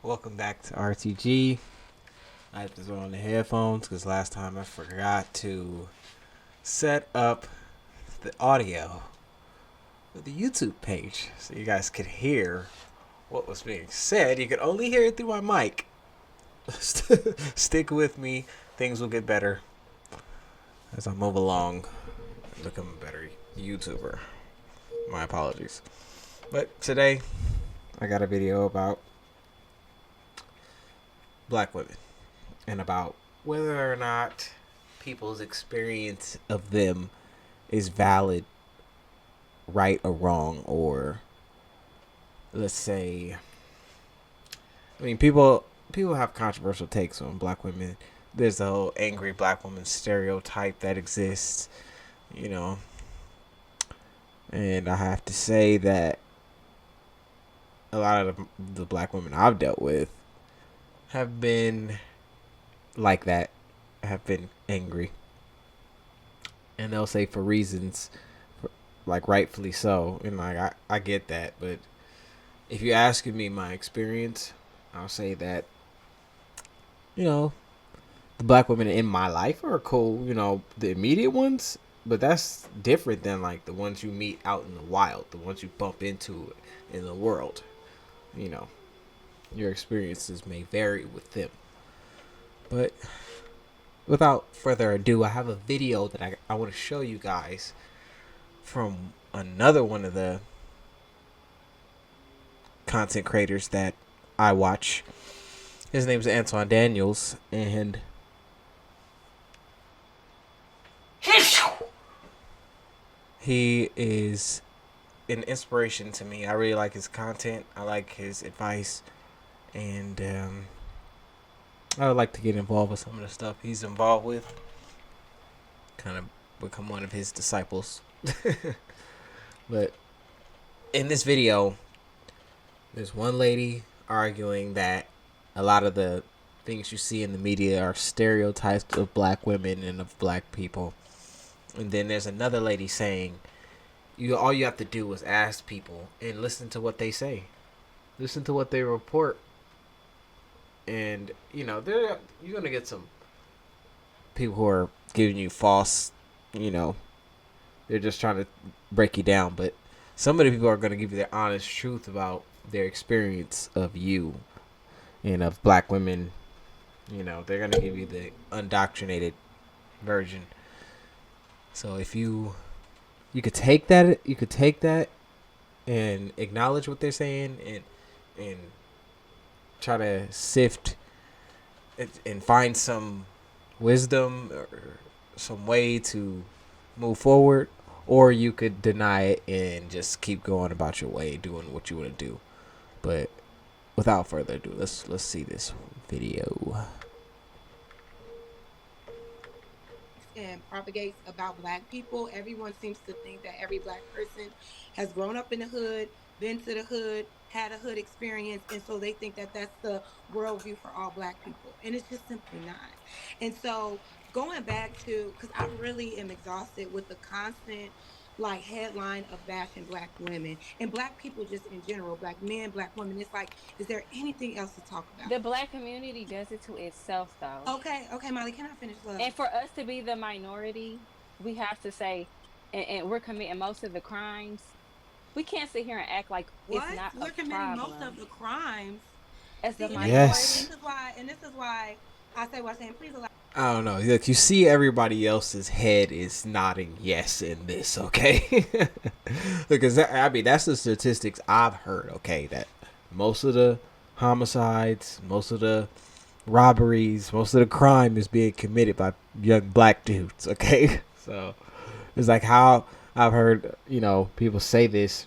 Welcome back to RTG. I have to throw on the headphones because last time I forgot to set up the audio of the YouTube page so you guys could hear what was being said. You could only hear it through my mic. Stick with me. Things will get better as I move along and become a better YouTuber. My apologies. But today, I got a video about black women and about whether or not people's experience of them is valid, right or wrong, or let's say, people have controversial takes on black women. There's the whole angry black woman stereotype that exists, you know, and I have to say that a lot of the black women I've dealt with have been like that, have been angry, and they'll say for reasons, like rightfully so, and like I get that, but if you're asking me my experience, I'll say that the black women in my life are cool, the immediate ones, but that's different than like the ones you meet out in the wild, the ones you bump into in the world. You know, your experiences may vary with them, but without further ado, I have a video that I want to show you guys from another one of the content creators that I watch. His name is Anton Daniels, and he is an inspiration to me. I really like his content. I like his advice, and I would like to get involved with some of the stuff he's involved with. Kind of become one of his disciples. But in this video, there's one lady arguing that a lot of the things you see in the media are stereotypes of black women and of black people. And then there's another lady saying, all you have to do is ask people and listen to what they say. Listen to what they report. And, you're going to get some people who are giving you false, they're just trying to break you down. But some of the people are going to give you their honest truth about their experience of you and of black women. They're going to give you the undoctrinated version. So if you could take that and acknowledge what they're saying and try to sift and find some wisdom or some way to move forward, or you could deny it and just keep going about your way doing what you want to do. But without further ado, let's see this video. And propagates about black people. Everyone seems to think that every black person has grown up in the hood, been to the hood, had a hood experience, and so they think that that's the worldview for all black people, and it's just simply not. And so going back to, because I really am exhausted with the constant like headline of bashing black women and black people just in general, black men, black women. It's like, is there anything else to talk about? The black community does it to itself, though. Okay, Molly, can I finish, love? And for us to be the minority, we have to say, and we're committing most of the crimes. We can't sit here and act like it's What? not a We're committing most of problem the crimes. as the See, and Yes. this minority. is why, I say what I'm saying. Please allow. I don't know. Look, you see everybody else's head is nodding yes in this, okay? Because that's the statistics I've heard, okay? That most of the homicides, most of the robberies, most of the crime is being committed by young black dudes, okay? So it's like how I've heard, people say this.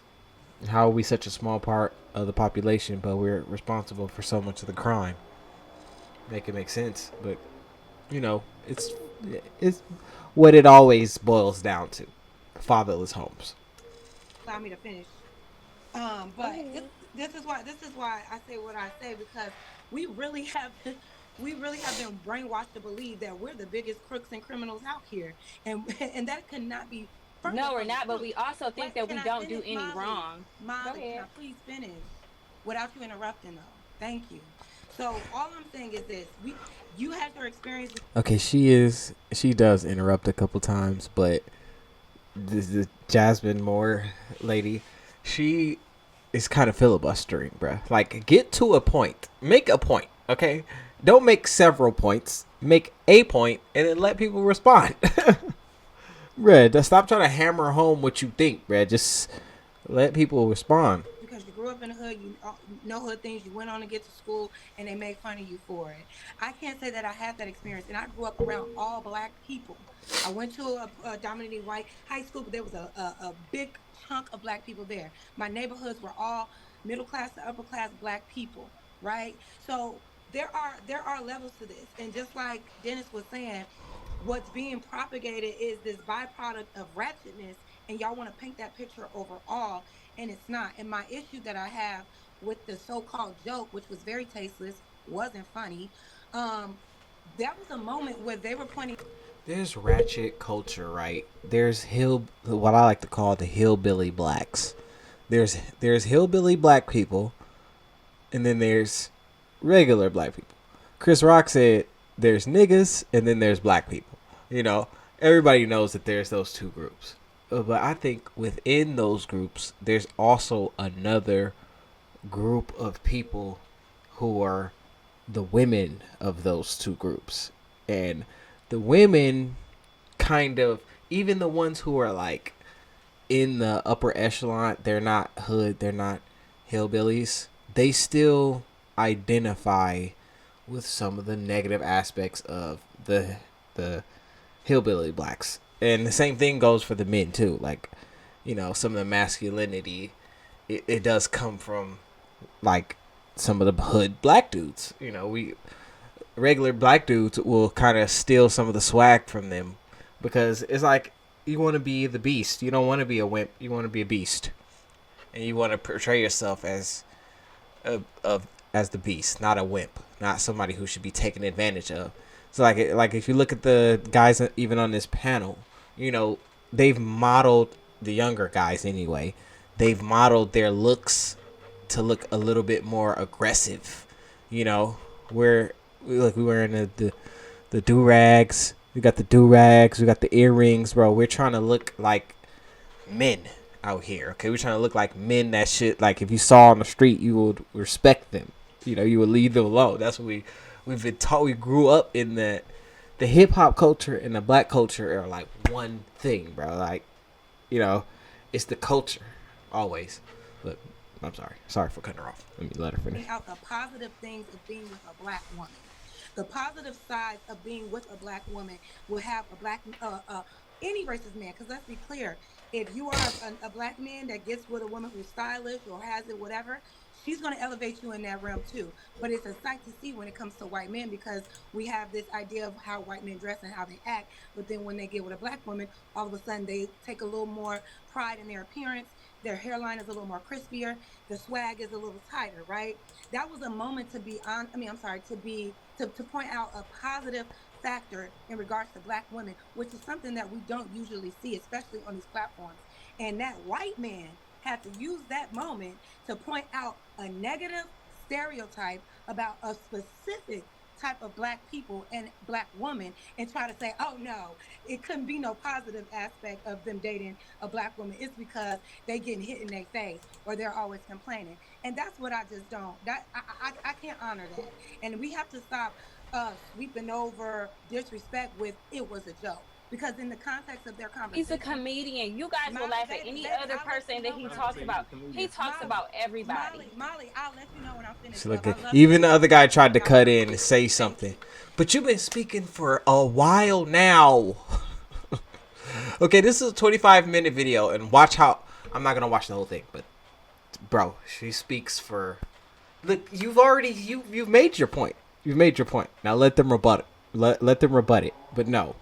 How are we such a small part of the population, but we're responsible for so much of the crime? Make it make sense, but it's what it always boils down to: fatherless homes. Me to finish. Go But ahead. this is why I say what I say, because we really have we really have been brainwashed to believe that we're the biggest crooks and criminals out here, and and that could not be further No, we're from the not, but truth. we also think Wait, that can we I don't do finish, any Molly? wrong. Go Molly, can I ahead. please finish without you interrupting though? Thank you. So all I'm saying is this: you had your experience. Okay, she does interrupt a couple times, but the Jasmine Moore lady, she is kind of filibustering, bruh. Like, get to a point. Make a point, okay? Don't make several points. Make a point and then let people respond. Bruh, stop trying to hammer home what you think, bruh. Just let people respond. Because you grew up in the hood, you know hood things, you went on to get to school, and they made fun of you for it. I can't say that I had that experience, and I grew up around all black people. I went to a dominantly white high school, but there was a big chunk of black people there. My neighborhoods were all middle class to upper class black people, right? So there are levels to this, and just like Dennis was saying, what's being propagated is this byproduct of ratchetness, and y'all want to paint that picture overall, and it's not. And my issue that I have with the so-called joke, which was very tasteless, wasn't funny, um that was a moment where they were pointing. There's ratchet culture, right? There's what I like to call the hillbilly blacks. There's hillbilly black people, and then there's regular black people. Chris Rock said there's niggas and then there's black people. You know, everybody knows that there's those two groups. But I think within those groups, there's also another group of people who are the women of those two groups. And the women kind of, even the ones who are like in the upper echelon, they're not hood, they're not hillbillies, they still identify with some of the negative aspects of the hillbilly blacks. And the same thing goes for the men too. Like, you know, some of the masculinity, it does come from like some of the hood black dudes. You know, we regular black dudes will kind of steal some of the swag from them because it's like you want to be the beast. You don't want to be a wimp. You want to be a beast, and you want to portray yourself as of as the beast, not a wimp, not somebody who should be taken advantage of. So like if you look at the guys even on this panel, you know, they've modeled the younger guys anyway. They've modeled their looks to look a little bit more aggressive. You know, where we wearing the do rags. We got the do rags. We got the earrings, bro. We're trying to look like men out here. Okay, we're trying to look like men that should, like, if you saw on the street, you would respect them. You know, you would leave them alone. That's what we've been taught. We grew up in that. The hip hop culture and the black culture are like one thing, bro. Like, you know, it's the culture always. But I'm sorry for cutting her off. Let me let her finish. Out the positive things of being with a black woman. The positive sides of being with a black woman will have a black any racist man. Because let's be clear, if you are a black man that gets with a woman who's stylish or has it, whatever, she's going to elevate you in that realm too. But it's a sight to see when it comes to white men because we have this idea of how white men dress and how they act. But then when they get with a black woman, all of a sudden they take a little more pride in their appearance. Their hairline is a little more crispier. The swag is a little tighter, right? That was a moment to be on. I mean, I'm sorry, to point out a positive factor in regards to black women, which is something that we don't usually see, especially on these platforms. And that white man had to use that moment to point out a negative stereotype about a specific type of black people and black woman and try to say, oh no, it couldn't be no positive aspect of them dating a black woman. It's because they getting hit in their face or they're always complaining. And that's what I just don't, that I can't honor that. And we have to stop sweeping over disrespect with it was a joke. Because in the context of their He's a conversation, comedian. You guys will Molly, laugh at any other I'll let you person that know he when I'm talks finished. about. He talks Molly, about everybody. I'll let you know when I'm finished, So love. look, I love you. even the other guy tried to And I want cut to in hear and you. say Thank something, you. but you've been speaking for a while now. Okay, this is a 25-minute video, and watch how I'm not gonna watch the whole thing, but bro, she speaks for. Look, you've made your point. You've made your point. Now let them rebut it. Let them rebut it. But no,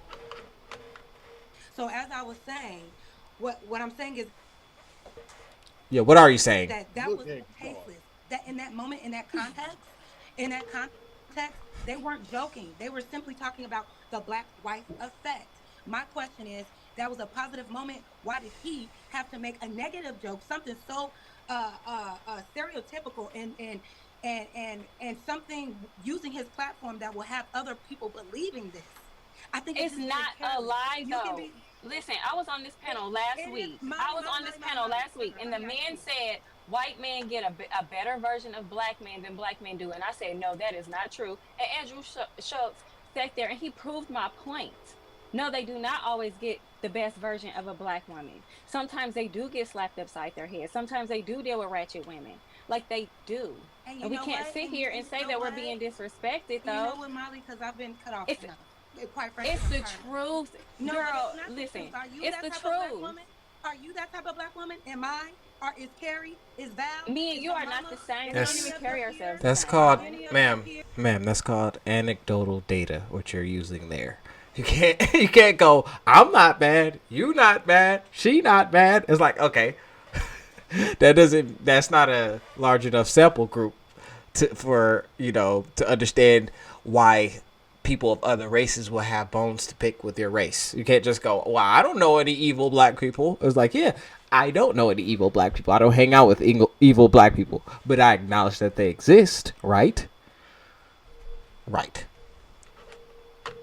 So as I was saying, what I'm saying is yeah. What are you saying? that was tasteless. That in that moment, in that context, they weren't joking. They were simply talking about the black wife effect. My question is, that was a positive moment. Why did he have to make a negative joke? Something so stereotypical and and something using his platform that will have other people believing this. I think it's It's just not very a careless. lie You can though. be Listen, I was on this it, panel last it is week. I Molly, was Molly, on this Molly, Molly, panel Molly. last week, Sugar, and let the me ask man you. said white men get a better version of black men than black men do. And I said, no, that is not true. And Andrew Schultz sat there and he proved my point. No, they do not always get the best version of a black woman. Sometimes they do get slapped upside their head. Sometimes they do deal with ratchet women. Like they do. And you And we know can't what? sit here And and you say know that we're what? being disrespected, You know though. what, Molly? Because I've been cut off It's enough. Quite frankly, it's I'm the tired of it. truth, No, but it's girl. not the truth. Listen, Are you it's that the type of black truth. woman? Are you that type of black woman? Am I? Or is Carrie? Is Val? Me and Is you your are not mama? the same. Is We don't any even That's of your carry ourselves peers? the that's Are called, same. any of your ma'am, peers? ma'am. That's called anecdotal data. What you're using there. You can't you can't go. I'm not bad. You not bad. She not bad. It's like okay, that doesn't. That's not a large enough sample group for to understand why people of other races will have bones to pick with your race. You can't just go, well, I don't know any evil black people. It's like, yeah, I don't know any evil black people. I don't hang out with evil black people, but I acknowledge that they exist, right? Right.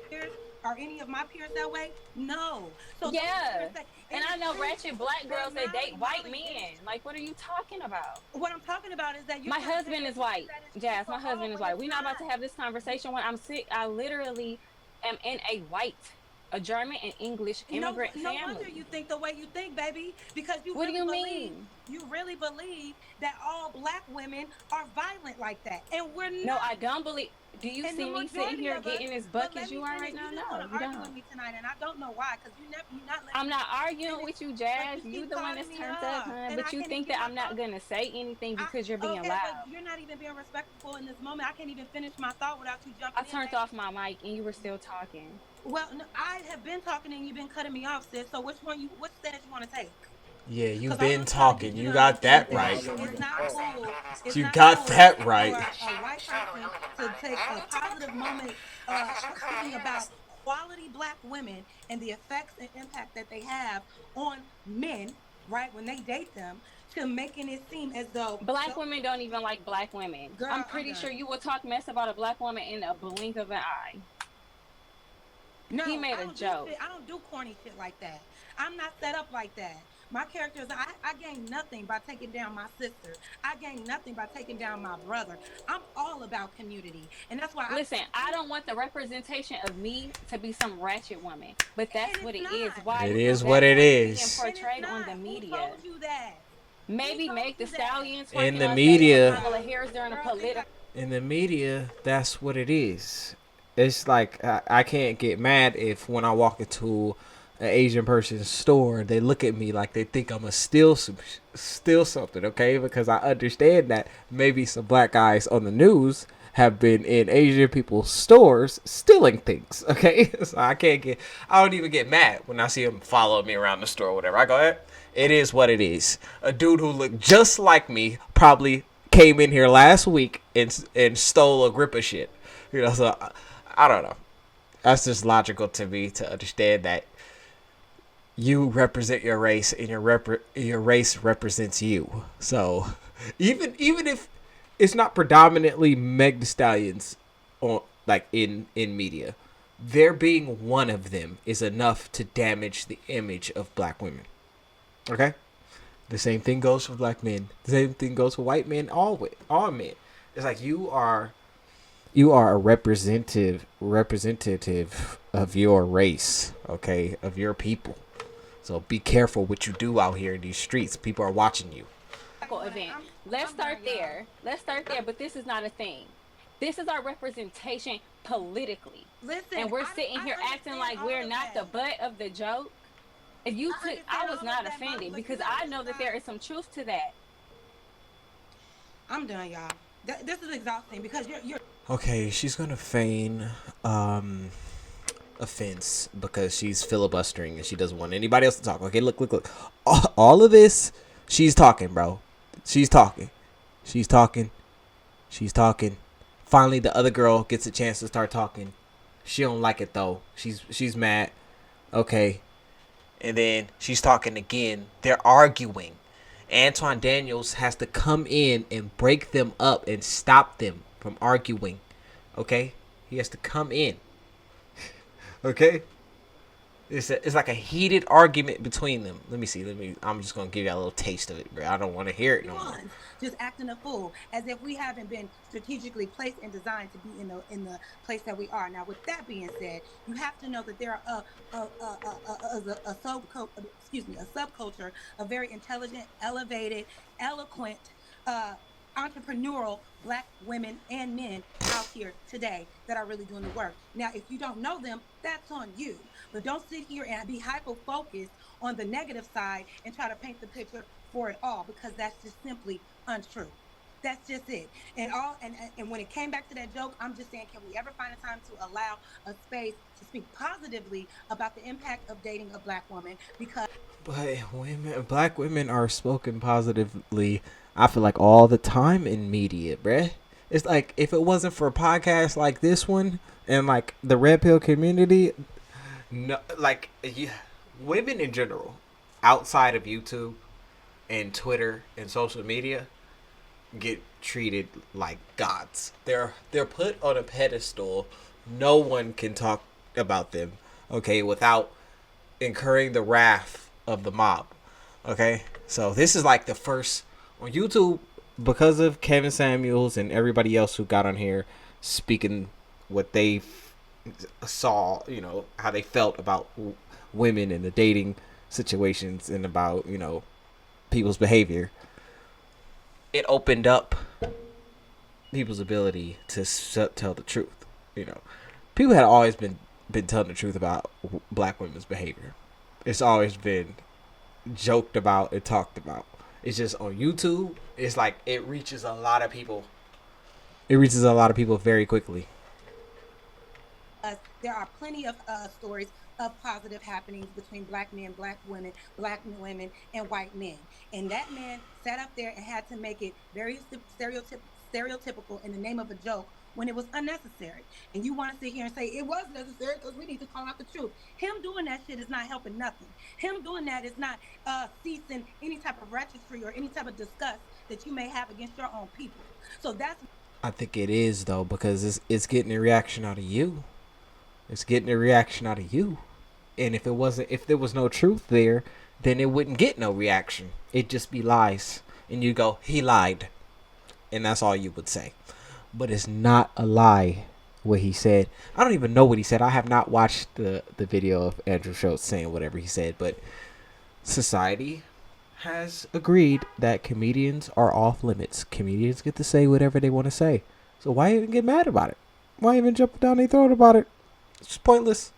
Peers? Are any of my peers that way? No. So don't sit there Yeah. and say And it I is know true. ratchet black But girls that Molly, date white Molly, it is men. Like, what are you talking about? what I'm talking about is that you're My going to sit husband there is and say white, that it's true Jazz. for My all husband is when white. it's We're not about not. to have this conversation when I'm sick. I literally am in a German and English No, immigrant no wonder family. you think the way you think, baby, because What do you mean? you really believe that all black women are violent like that, and we're No, I not. don't believe. Do you And the see me sitting majority here of us, getting as but buck let as you me are finish. right You now? just want No, to you argue with don't. me tonight, and I don't know why, because you're not letting I'm me not arguing finish. with you, But Jazz. you You keep the one cutting that's me turned up, off, hun. and But I you can't even think get that my I'm not thought. gonna say anything I because you're being okay, but loud. you're not even being respectful in this moment. I can't even finish my thought without you I jumping in, turned baby. off my mic and you were still talking. Well, no, I have been talking and you've been cutting me off, sis. So which stance you want to take? Yeah, you've Because I'm been gonna try to get talking. you You to got understand that that right. it's not cool. It's You not got cool that right. for a white person to take a positive moment, speaking about quality black women and the effects and impact that they have on men, right? When they date them, to making it seem as though, Black women don't even like black women. I'm girl, I'm pretty sure done. you will talk mess about a black woman in a blink of an eye. He No, made I a don't do joke. shit. I don't do corny shit like that. I'm not set up like that. My characters, I gain nothing by taking down my sister. I gain nothing by taking down my brother. I'm all about community. And that's why I Listen, tell I you, don't want the representation of me to be some ratchet woman, but and that's what it's it is. not. Why It Who is told what you that's it what that? is being is. And it's portrayed on the not. Who media. told you that? Who Maybe told make the you that? stallion In twerking the on stage and media, juggle of hairs during a Girl, see, political. in the media, that's what it is. It's like I can't get mad if when I walk into an Asian person's store, they look at me like they think I'm a steal something. Okay, because I understand that maybe some black guys on the news have been in Asian people's stores stealing things. Okay, so I don't even get mad when I see them follow me around the store or whatever. I go, it is what it is. A dude who looked just like me probably came in here last week and stole a grip of shit. So I don't know. That's just logical to me to understand that you represent your race and your race represents you. So even if it's not predominantly Meg the Stallions on like in media, there being one of them is enough to damage the image of black women. Okay? The same thing goes for black men. The same thing goes for white men. All men. It's like you are a representative of your race. Okay, of your people. So be careful what you do out here in these streets. People are watching you. Event. Let's I'm done, start y'all. there. Let's start there. But this is not a thing. This is our representation politically. Listen, And we're sitting I here acting understand like all we're of not the that. butt of the joke. If you I took, I understand was all of not that, Molly, offended but you because have I to know that stop. there is some truth to that. I'm done, y'all. This is exhausting because you're Okay, she's gonna feign offense because she's filibustering and she doesn't want anybody else to talk. Okay, look. All of this, she's talking, bro. She's talking. She's talking. She's talking. Finally, the other girl gets a chance to start talking. She don't like it though. She's mad. Okay, and then she's talking again. They're arguing, Anton Daniels has to come in and break them up and stop them from arguing. Okay? He has to come in. Okay? It's like a heated argument between them. Let me see. I'm just gonna give you a little taste of it, bro. I don't want to hear it no more. Ones just acting a fool as if we haven't been strategically placed and designed to be in the place that we are now. With that being said, you have to know that there are a subculture of very intelligent, elevated, eloquent, uh entrepreneurial black women and men out here today that are really doing the work. Now, if you don't know them, that's on you. But don't sit here and be hyper focused on the negative side and try to paint the picture for it all, because that's just simply untrue. That's just it. And when it came back to that joke, I'm just saying, can we ever find a time to allow a space to speak positively about the impact of dating a black woman? Because But black women are spoken positively, I feel like, all the time in media, bruh. It's like, if it wasn't for podcasts like this one and like the red pill community, no, like, yeah, women in general, outside of YouTube and Twitter and social media, get treated like gods. They're put on a pedestal. No one can talk about them, okay, without incurring the wrath of the mob. Okay? So this is like the first on YouTube, because of Kevin Samuels and everybody else who got on here speaking what they saw, how they felt about women and the dating situations and about, people's behavior. It opened up people's ability to tell the truth. People had always been telling the truth about black women's behavior. It's always been joked about and talked about. It's just on YouTube, it's like it reaches a lot of people. It reaches a lot of people very quickly. there are plenty of stories of positive happenings between black women, and white men. And that man sat up there and had to make it very stereotypical in the name of a joke when it was unnecessary. And you want to sit here and say it was necessary because we need to call out the truth. Him doing that shit is not helping nothing. Him doing that is not ceasing any type of registry or any type of disgust that you may have against your own people. So that's I think it is though, because it's getting a reaction out of you. It's getting a reaction out of you. And if there was no truth there, then it wouldn't get no reaction. It'd just be lies. And you go, he lied. And that's all you would say. But it's not a lie what he said. I don't even know what he said. I have not watched the video of Andrew Schultz saying whatever he said. But society has agreed that comedians are off limits. Comedians get to say whatever they want to say. So why even get mad about it? Why even jump down their throat about it? It's pointless.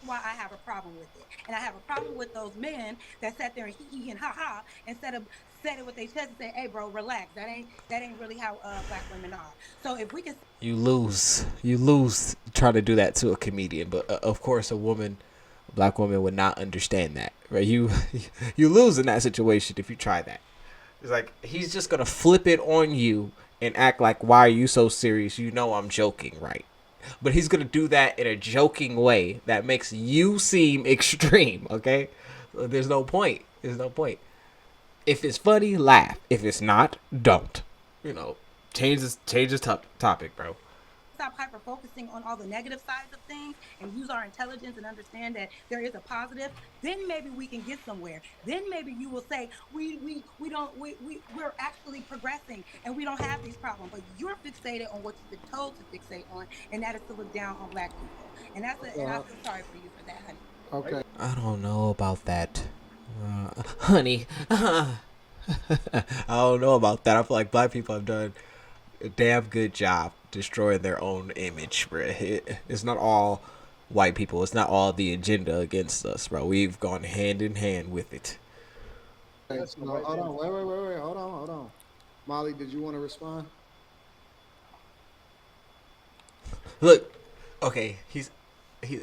why I have a problem with it. And I have a problem with those men that sat there and hee and ha ha instead of said it with their chest and say, "Hey, bro, relax. That ain't really how black women are." So if we can, You lose trying to do that to a comedian. But of course, a black woman would not understand that, right? You lose in that situation if you try that. It's like he's just gonna flip it on you and act like, "Why are you so serious? You know I'm joking, right?" But he's gonna do that in a joking way that makes you seem extreme. Okay, so there's no point. There's no point. If it's funny, laugh. If it's not, don't. Change this topic, bro. stop hyper focusing on all the negative sides of things and use our intelligence and understand that there is a positive, then maybe we can get somewhere. Then maybe you will say we're actually progressing and we don't have these problems. But you're fixated on what you've been told to fixate on, and that is to look down on black people. And and I feel sorry for you for that, honey. Okay. I don't know about that, honey. I don't know about that. I feel like black people have done a damn good job destroying their own image, bro. It's not all white people. It's not all the agenda against us, bro. We've gone hand in hand with it. Okay, so hold on. Wait. Hold on. Molly, did you want to respond? Look, okay, he's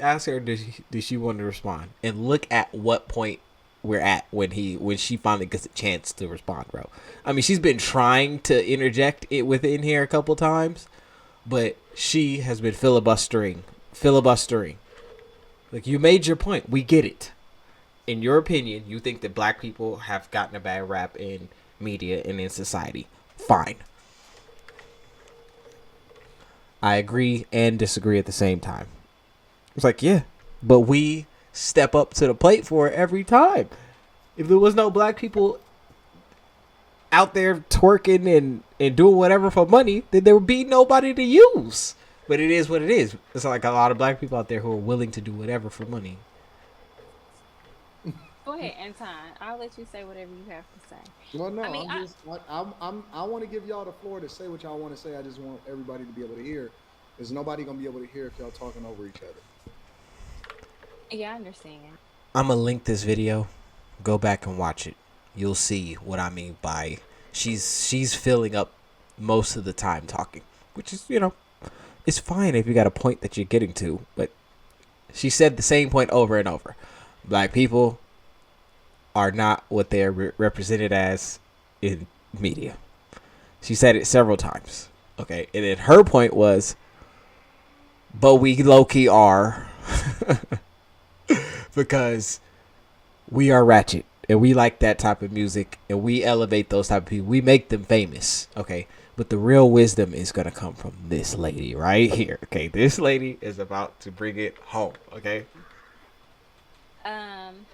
asked her, did she want to respond? And look at what point we're at when she finally gets a chance to respond, bro. I mean, she's been trying to interject it within here a couple times, but she has been filibustering. Like, you made your point. We get it. in your opinion, you think that black people have gotten a bad rap in media and in society. Fine. I agree and disagree at the same time. It's like, yeah, but we step up to the plate for it every time. If there was no black people out there twerking and doing whatever for money, then there would be nobody to use. But it is what it is. It's like a lot of black people out there who are willing to do whatever for money. Go ahead, Anton. I'll let you say whatever you have to say. Well, no, I mean, I'm just I want to give y'all the floor to say what y'all want to say. I just want everybody to be able to hear. There's nobody gonna be able to hear if y'all talking over each other. yeah, I understand. I'm going to link this video. Go back and watch it. You'll see what I mean by she's filling up most of the time talking, which is, it's fine if you got a point that you're getting to, but she said the same point over and over. Black people are not what they're represented as in media. She said it several times. Okay, and then her point was, but we low-key are because we are ratchet and we like that type of music and we elevate those type of people. We make them famous. Okay, but the real wisdom is going to come from this lady right here. Okay, this lady is about to bring it home. Okay. Um,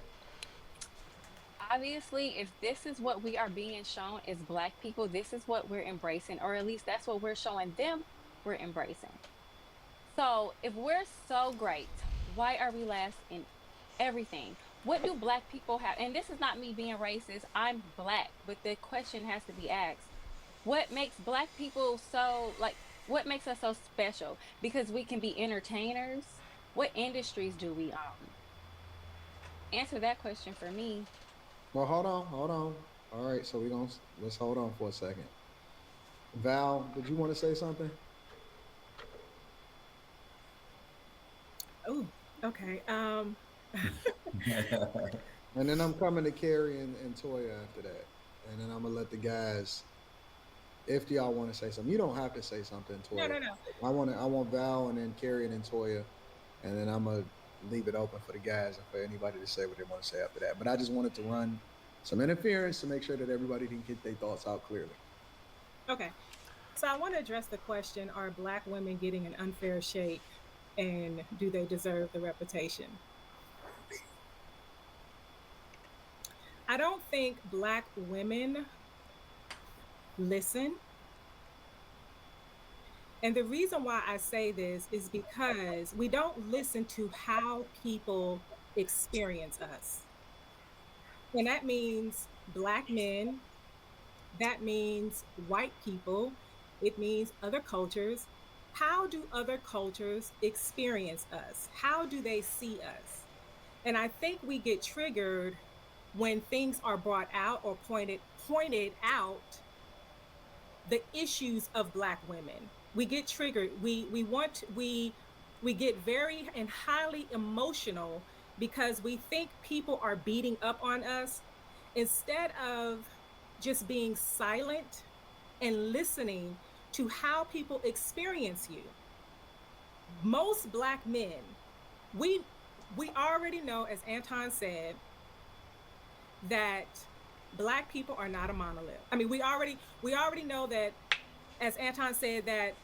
Obviously, if this is what we are being shown as black people, this is what we're embracing, or at least that's what we're showing them we're embracing. So, if we're so great, why are we last in everything? What do black people have? And this is not me being racist. I'm black, but the question has to be asked. What makes black people so like what makes us so special? Because we can be entertainers. What industries do we own? Answer that question for me. Well, hold on, hold on. All right, so let's hold on for a second. Val, did you want to say something? Oh, okay. And then I'm coming to Carrie and Toya after that, and then I'm gonna let the guys, if y'all want to say something. You don't have to say something, No, Toya. no, no. I want Val and then Carrie and then Toya, and then I'm gonna leave it open for the guys and for anybody to say what they want to say after that. But I just wanted to run some interference to make sure that everybody can get their thoughts out clearly. Okay. So I want to address the question, are black women getting an unfair shake and do they deserve the reputation? I don't think black women listen. And the reason why I say this is because we don't listen to how people experience us. And that means black men, that means white people, it means other cultures. How do other cultures experience us? How do they see us? And I think we get triggered when things are brought out or pointed out, the issues of black women. We get triggered. We get very and highly emotional because we think people are beating up on us instead of just being silent and listening to how people experience you. Most black men, we we already know, as Anton said, that black people are not a monolith. I mean, we already know that, as Anton said, that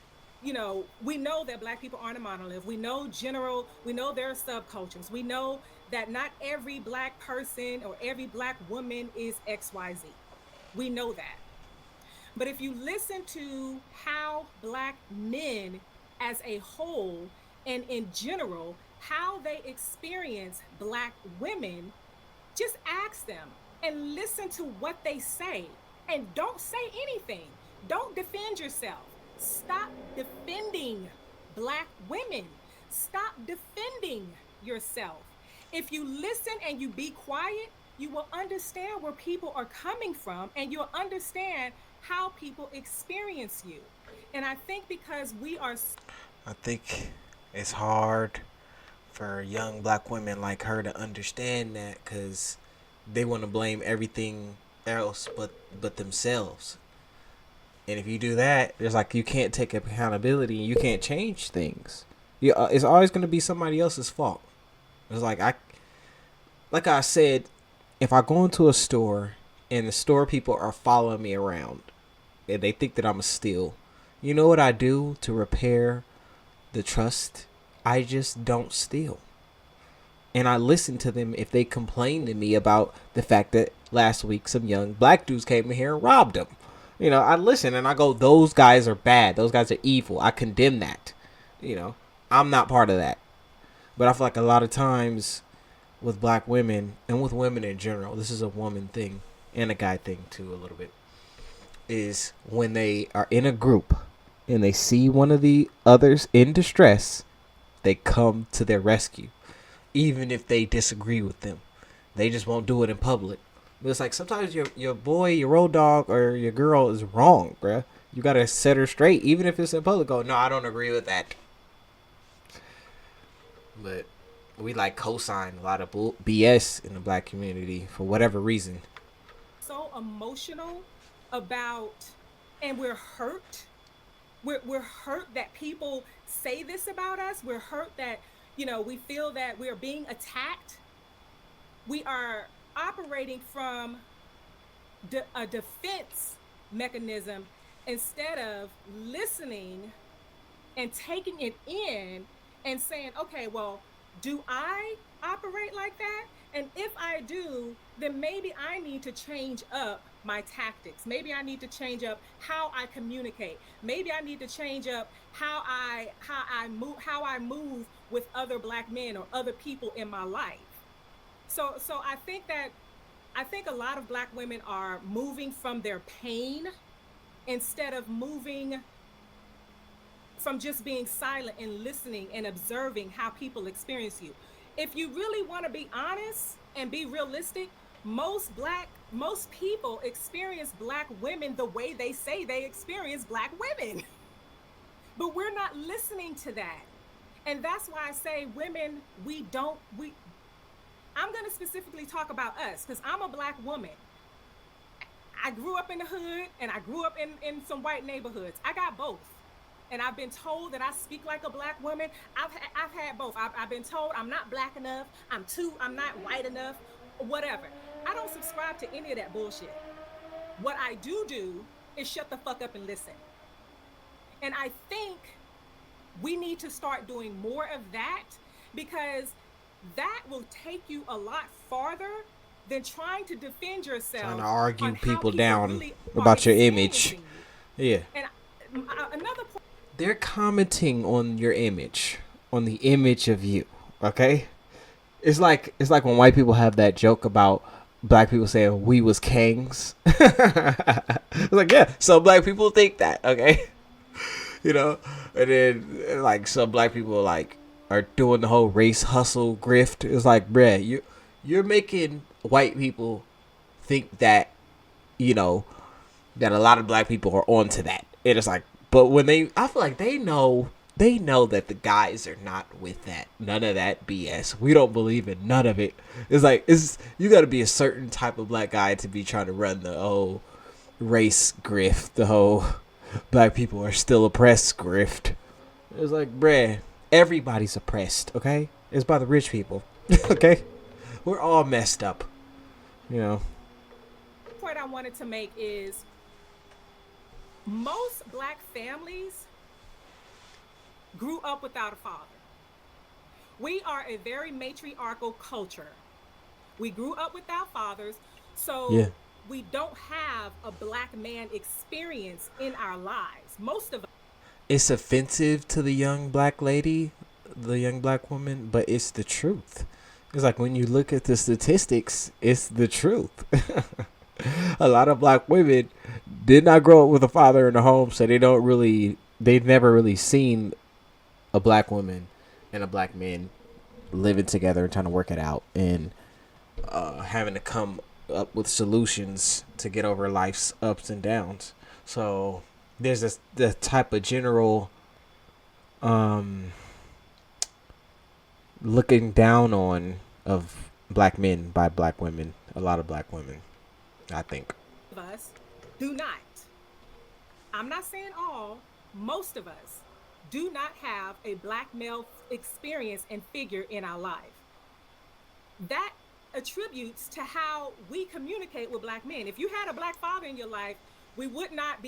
we know that black people aren't a monolith. We know there are subcultures. We know that not every black person or every black woman is XYZ. We know that. But if you listen to how black men as a whole and in general, how they experience black women, just ask them and listen to what they say and don't say anything. Don't defend yourself. Stop defending black women. Stop defending yourself. If you listen and you be quiet, you will understand where people are coming from and you'll understand how people experience you. And I think because we are I think it's hard for young black women like her to understand that because they want to blame everything else but themselves. And if you do that, there's like you can't take accountability and you can't change things. It's always going to be somebody else's fault. It's like like I said, if I go into a store and the store people are following me around and they think that I'm a steal, you know what I do to repair the trust? I just don't steal. And I listen to them if they complain to me about the fact that last week some young black dudes came in here and robbed them. You know, I listen and I go, those guys are bad. Those guys are evil. I condemn that. You know, I'm not part of that. But I feel like a lot of times with black women and with women in general, this is a woman thing and a guy thing too, a little bit, is when they are in a group and they see one of the others in distress, they come to their rescue, even if they disagree with them. They just won't do it in public. But it's like sometimes your boy, your road dog, or your girl is wrong, bruh. You gotta set her straight, even if it's in public. Go, no, I don't agree with that. But we like co-sign a lot of BS in the black community for whatever reason. So emotional about, and we're hurt. We're hurt that people say this about us. We're hurt that, we feel that we're being attacked. We are operating from a defense mechanism instead of listening and taking it in and saying, okay, well, do I operate like that? And if I do, then maybe I need to change up my tactics. Maybe I need to change up how I communicate. Maybe I need to change up how I move with other black men or other people in my life. So I think a lot of black women are moving from their pain instead of moving from just being silent and listening and observing how people experience you. If you really want to be honest and be realistic, most people experience black women the way they say they experience black women. But we're not listening to that. And that's why I say women, we I'm going to specifically talk about us because I'm a black woman. I grew up in the hood and I grew up in some white neighborhoods. I got both. And I've been told that I speak like a black woman. I've had both. I've been told I'm not black enough. I'm not white enough, whatever. I don't subscribe to any of that bullshit. What I do is shut the fuck up and listen. And I think we need to start doing more of that because that will take you a lot farther than trying to defend yourself, Trying to argue on how people people down really are about your image. experiencing you. Yeah. And another point. They're commenting on your image, on the image of you. Okay? It's like when white people have that joke about black people saying we was kings. It's like, yeah, some black people think that, okay? You know? And then like some black people like are doing the whole race hustle grift. It's like, bruh, you're making white people think that, you know, that a lot of black people are onto that. It is like, but when I feel like they know that the guys are not with that. None of that BS. We don't believe in none of it. It's like, you got to be a certain type of black guy to be trying to run the whole race grift, the whole black people are still oppressed grift. It's like, bruh, everybody's oppressed, okay? It's by the rich people, okay? We're all messed up, you know. The point I wanted to make is most black families grew up without a father. We are a very matriarchal culture. We grew up without fathers, so Yeah. we don't have a black man experience in our lives. Most of us. It's offensive to the young black lady, the young black woman, but it's the truth. It's like when you look at the statistics, it's the truth. A lot of black women did not grow up with a father in the home, so they've never really seen a black woman and a black man living together and trying to work it out and having to come up with solutions to get over life's ups and downs. So there's the type of general looking down on of black men by black women, a lot of black women, I think. Of us do not. I'm not saying all, most of us do not have a black male experience and figure in our life. That attributes to how we communicate with black men. If you had a black father in your life, we would not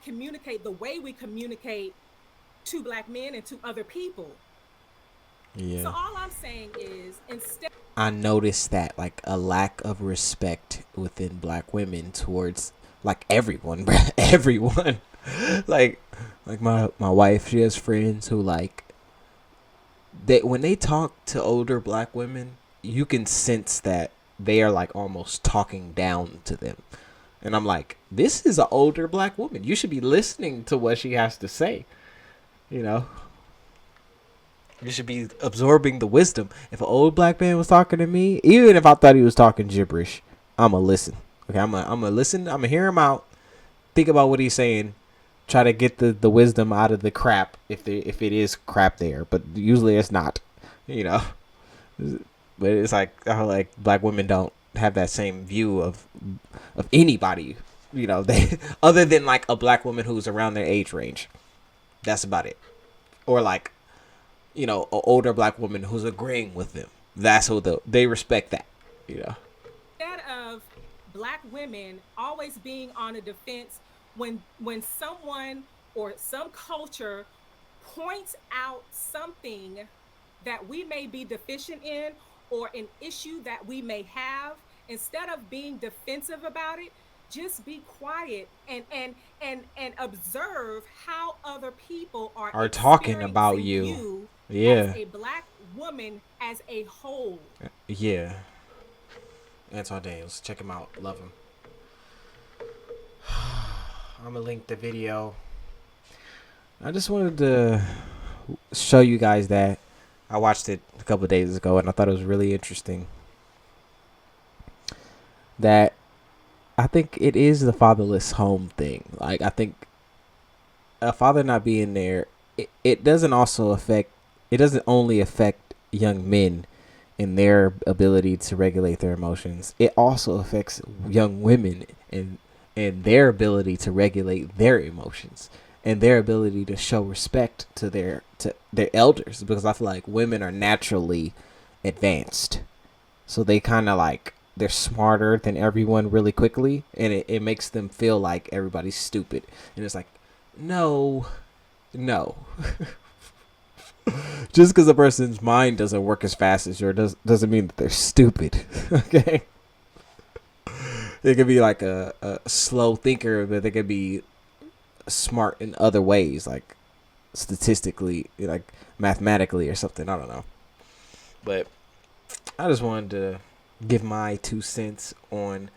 communicate the way we communicate to black men and to other people. So Yeah. all I'm saying is, instead, I noticed that like a lack of respect within black women towards like everyone, bruh. Everyone. like my wife, she has friends who like they when they talk to older black women, you can sense that they are like almost talking down to them. And I'm like, this is an older black woman. You should be listening to what she has to say. You know, you should be absorbing the wisdom. If an old black man was talking to me, even if I thought he was talking gibberish, I'ma listen. Okay, I'ma listen. I'ma hear him out. Think about what he's saying. Try to get the wisdom out of the crap if it is crap there, but usually it's not. You know, but it's like I like black women don't have that same view of anybody. You know, they other than like a black woman who's around their age range. That's about it. Or like, you know, an older black woman who's agreeing with them. That's who they respect that. You know. instead of black women always being on a defense when someone or some culture points out something that we may be deficient in, or an issue that we may have, instead of being defensive about it, just be quiet and observe how other people are Are talking about experiencing you. you as Yeah. a black woman as a whole. Yeah. Anton Daniels. Check him out. Love him. I'm gonna link the video. I just wanted to show you guys that I watched it a couple of days ago and I thought it was really interesting. That I think it is the fatherless home thing. Like I think a father not being there, it doesn't also affect. It doesn't only affect young men in their ability to regulate their emotions. It also affects young women and their ability to regulate their emotions and their ability to show respect to their elders, because I feel like women are naturally advanced. So they kind of like they're smarter than everyone really quickly, and it makes them feel like everybody's stupid. And it's like, no, no. Just because a person's mind doesn't work as fast as yours doesn't mean that they're stupid. Okay. They could be like a slow thinker, but they could be smart in other ways, like statistically, like mathematically or something. I don't know. But I just wanted to give my 2 cents on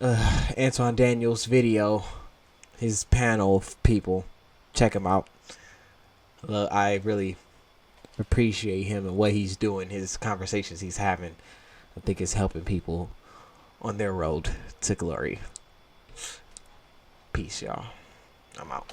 Anton Daniel's video, his panel of people. Check him out. I really appreciate him and what he's doing, his conversations he's having. I think it's helping people on their road to glory. Peace, y'all. I'm out.